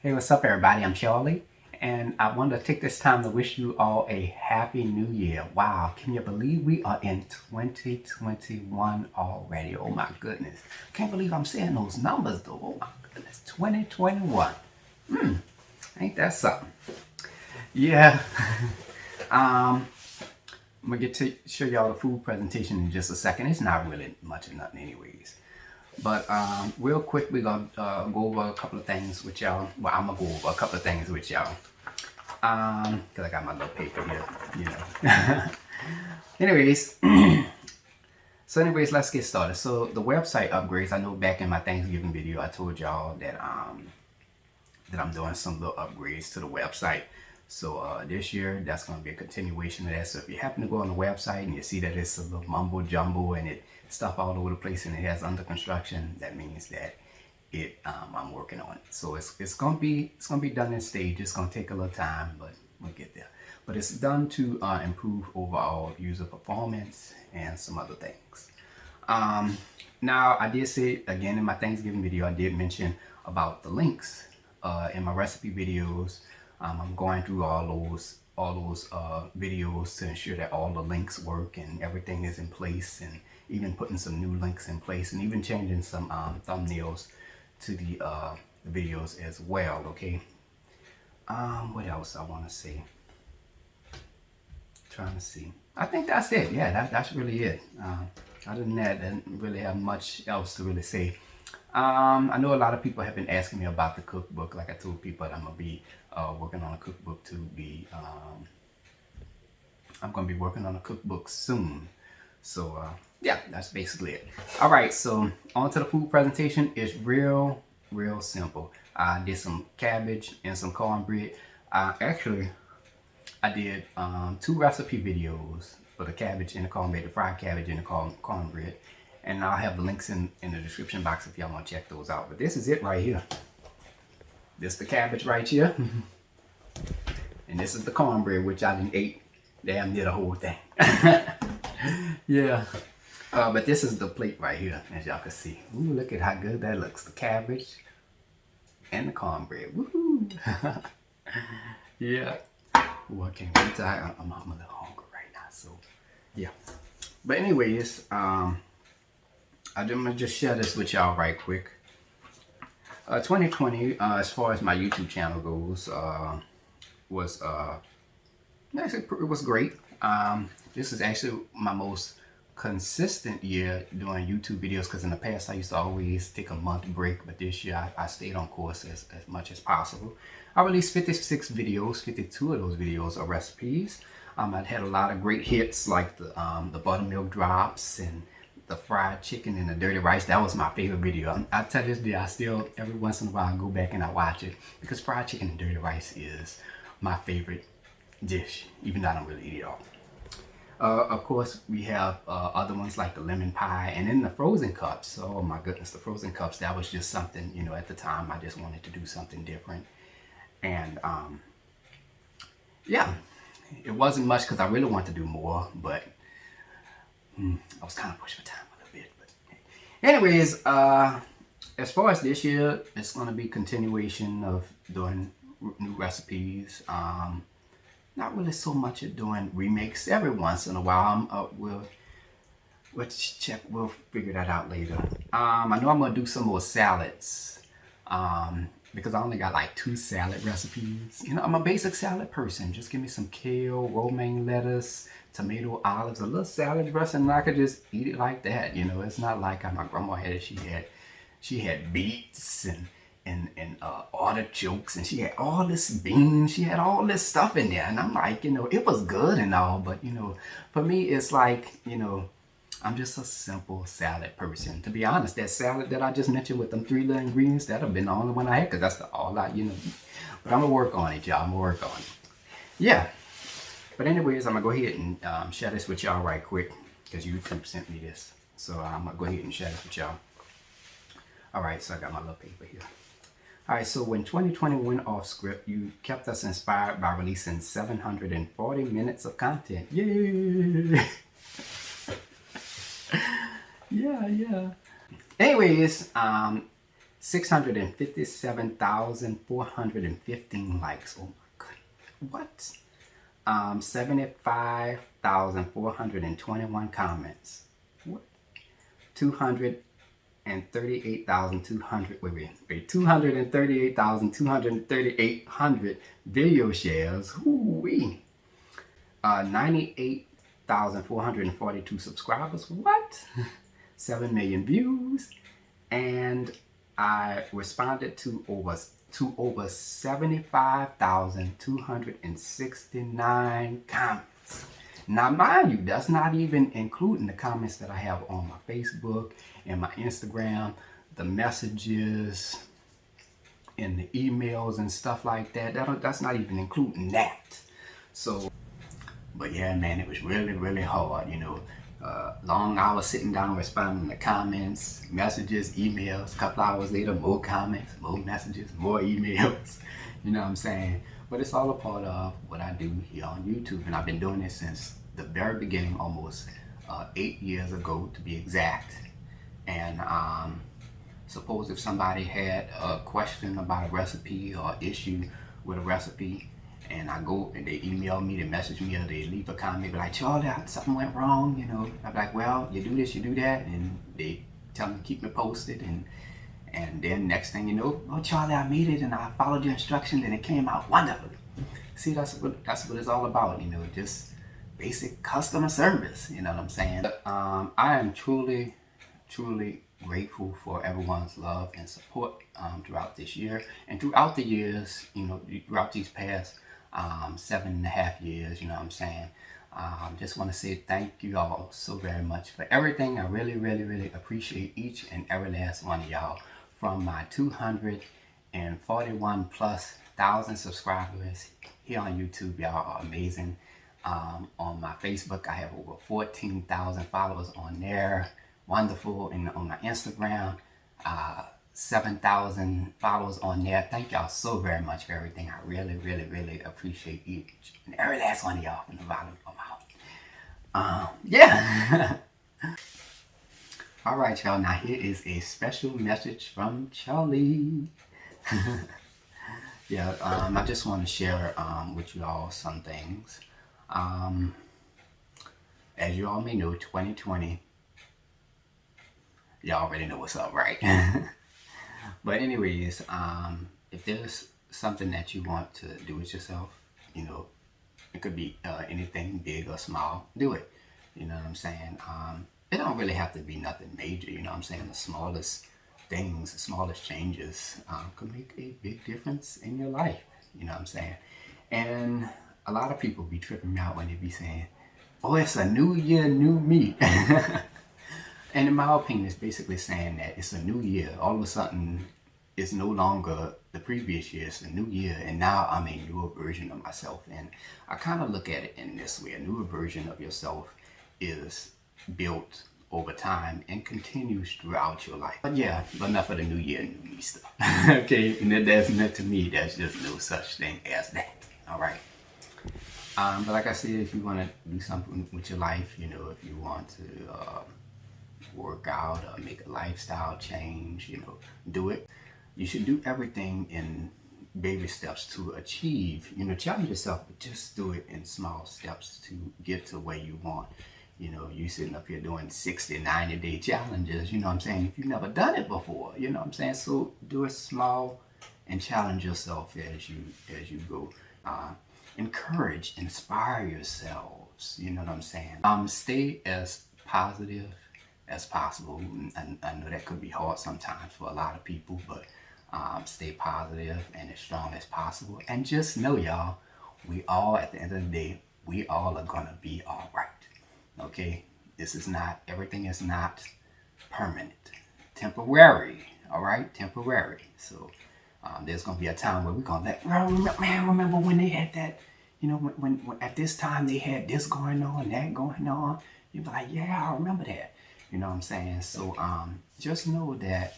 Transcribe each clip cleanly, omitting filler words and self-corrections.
Hey, what's up, everybody? I'm Charlie, and I wanted to take this time to wish you all a happy new year. Wow, can you believe we are in 2021 already? Oh my goodness. Can't believe I'm saying those numbers though. Oh my goodness, 2021. Ain't that something? Yeah. I'm gonna get to show y'all the food presentation in just a second. It's not really much of nothing anyways. But real quick, we're gonna go over a couple of things with y'all. Well, I'm gonna go over a couple of things with y'all. Cause I got my little paper here, you know. anyways, anyways, let's get started. So the website upgrades. I know back in my Thanksgiving video, I told y'all that I'm doing some little upgrades to the website. So this year, that's going to be a continuation of that. So if you happen to go on the website and you see that it's a little mumbo jumbo and it stuff all over the place and it has under construction, that means that I'm working on it. So it's gonna be done in stages. It's gonna take a little time, but we'll get there. But it's done to improve overall user performance and some other things. Now I did say again in my Thanksgiving video, I did mention about the links in my recipe videos. I'm going through all those videos to ensure that all the links work and everything is in place, and even putting some new links in place, and even changing some thumbnails to the videos as well. Okay. What else I want to say? Trying to see. I think that's it. Yeah, that's really it. Other than that, I didn't really have much else to really say. I know a lot of people have been asking me about the cookbook. Like I told people, I'm gonna be working on a cookbook to be. I'm gonna be working on a cookbook soon. So yeah, that's basically it. All right, so on to the food presentation. It's real simple. I did some cabbage and some cornbread. Actually, I did 2 recipe videos for the cabbage and the cornbread, the fried cabbage and the cornbread. And I'll have the links in the description box if y'all want to check those out. But this is it right here. This is the cabbage right here. And this is the cornbread, which I didn't ate damn near the whole thing. Yeah. But this is the plate right here, as y'all can see. Ooh, look at how good that looks. The cabbage and the cornbread. Woohoo! Yeah. Ooh, I can't wait till I'm a little hungry right now. So, yeah. But anyways, I'm gonna just share this with y'all right quick. 2020, as far as my YouTube channel goes, was actually it was great. This is actually my most consistent year doing YouTube videos, because in the past I used to always take a month break, but this year I stayed on course as much as possible. I released 56 videos. 52 of those videos are recipes. I had a lot of great hits like the buttermilk drops and the fried chicken and the dirty rice. That was my favorite video. I tell this day, I still every once in a while I go back and I watch it, because fried chicken and dirty rice is my favorite dish, even though I don't really eat it all. Of course, we have other ones like the lemon pie, and then the frozen cups. Oh my goodness, the frozen cups, that was just something, you know, at the time I just wanted to do something different. And yeah, it wasn't much because I really wanted to do more, but I was kind of pushed for time a little bit. But anyways, as far as this year, it's going to be continuation of doing new recipes. Not really so much at doing remakes. Every once in a while, we'll figure that out later. I know I'm gonna do some more salads, because I only got like 2 salad recipes. You know, I'm a basic salad person. Just give me some kale, romaine lettuce, tomato, olives, a little salad dressing, and I could just eat it like that. You know, it's not like my grandma had. She had beets and artichokes, and she had all this beans, she had all this stuff in there, and I'm like, you know, it was good and all, but you know, for me it's like, you know, I'm just a simple salad person. To be honest, that salad that I just mentioned with them 3 little ingredients, that'd have been the only one I had, because that's all I, you know. But I'm gonna work on it, y'all. I'm gonna work on it. Yeah. But anyways, I'm gonna go ahead and share this with y'all right quick, because YouTube sent me this, so I'm gonna go ahead and share this with y'all. All right, so I got my little paper here. All right, so when 2020 went off script, you kept us inspired by releasing 740 minutes of content. Yay! Yeah. Anyways, 657,415 likes. Oh my God. What? 75,421 comments. What? 238,200, wait, 238,238 video shares. Woo-wee. 98,442 subscribers. What? 7 million views. And I responded to over 75,269 comments. Now, mind you, that's not even including the comments that I have on my Facebook and my Instagram, the messages and the emails and stuff like that. That's not even including that. So, but yeah, man, it was really, really hard, you know. Long hours sitting down responding to comments, messages, emails. A couple hours later, more comments, more messages, more emails. You know what I'm saying? But it's all a part of what I do here on YouTube. And I've been doing this since the very beginning, almost 8 years ago to be exact. And suppose if somebody had a question about a recipe or issue with a recipe, and I go and they email me, they message me, or they leave a comment, like, Charlie, something went wrong, you know. I'm like, well, you do this, you do that, and they tell me to keep me posted, and then next thing you know, oh, Charlie, I made it, and I followed your instructions, and it came out wonderful. See, that's what it's all about, you know, just basic customer service, you know what I'm saying? I am truly, truly grateful for everyone's love and support throughout this year, and throughout the years, you know, throughout these past 7.5 years, you know what I'm saying? Just want to say thank you all so very much for everything. I really, really, really appreciate each and every last one of y'all. From my 241 plus thousand subscribers here on YouTube, y'all are amazing. On my Facebook, I have over 14,000 followers on there. Wonderful. And on my Instagram, 7,000 followers on there. Thank y'all so very much for everything. I really, really, really appreciate each and every last one of y'all from the bottom of my heart. Yeah. All right, y'all. Now here is a special message from Charlie. Yeah, I just want to share with you all some things. As you all may know, 2020, y'all already know what's up, right? But anyways, if there's something that you want to do with yourself, you know, it could be anything big or small, do it. You know what I'm saying? It don't really have to be nothing major, you know what I'm saying? The smallest things, the smallest changes could make a big difference in your life, you know what I'm saying? And a lot of people be tripping me out when they be saying, oh, it's a new year, new me. And in my opinion, it's basically saying that it's a new year. All of a sudden, it's no longer the previous year, it's a new year, and now I'm a newer version of myself. And I kind of look at it in this way. A newer version of yourself is built over time and continues throughout your life. But yeah, but enough of the new year, new me stuff. Okay, and that's not, to me, there's just no such thing as that. All right. But like I said, if you want to do something with your life, you know, if you want to work out or make a lifestyle change, you know, do it. You should do everything in baby steps to achieve, you know, challenge yourself, but just do it in small steps to get to where you want. You know, you sitting up here doing 60, 90-day challenges, you know what I'm saying? If you've never done it before, you know what I'm saying? So do it small and challenge yourself as you go. Encourage, inspire yourselves, you know what I'm saying? Stay as positive as possible. And I know that could be hard sometimes for a lot of people, but stay positive and as strong as possible. And just know, y'all, we all, at the end of the day, we all are gonna be all right. Okay? Everything is not permanent. Temporary, all right? Temporary. So there's gonna be a time where we're gonna remember when they had that, you know, when at this time they had this going on, that going on. You'll be like, yeah, I remember that. You know what I'm saying? So just know that,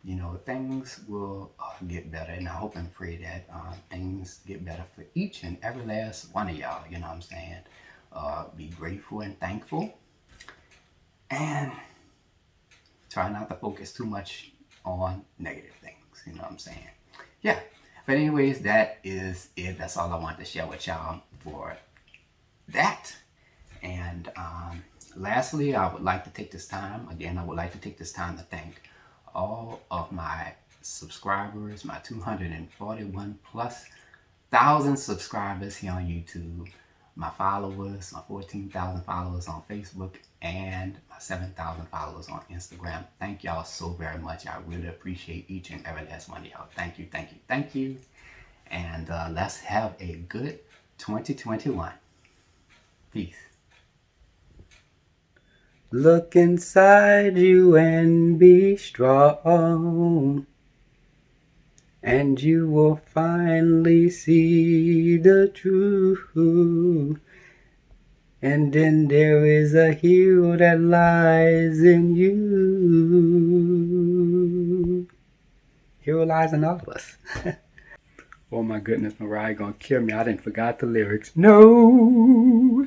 you know, things will get better. And I hope and pray that things get better for each and every last one of y'all. You know what I'm saying? Be grateful and thankful. And try not to focus too much on negative things. You know what I'm saying? Yeah. But anyways, that is it. That's all I wanted to share with y'all for that. And lastly, I would like to take this time, to thank all of my subscribers, my 241 plus thousand subscribers here on YouTube, my followers, my 14,000 followers on Facebook, and my 7,000 followers on Instagram. Thank y'all so very much. I really appreciate each and every last one of y'all. Thank you, thank you, thank you. And let's have a good 2021. Peace. Look inside you and be strong, and you will finally see the truth. And then there is a hero that lies in you. Hero lies in all of us. Oh my goodness, Mariah gonna kill me. I didn't forgot the lyrics. No.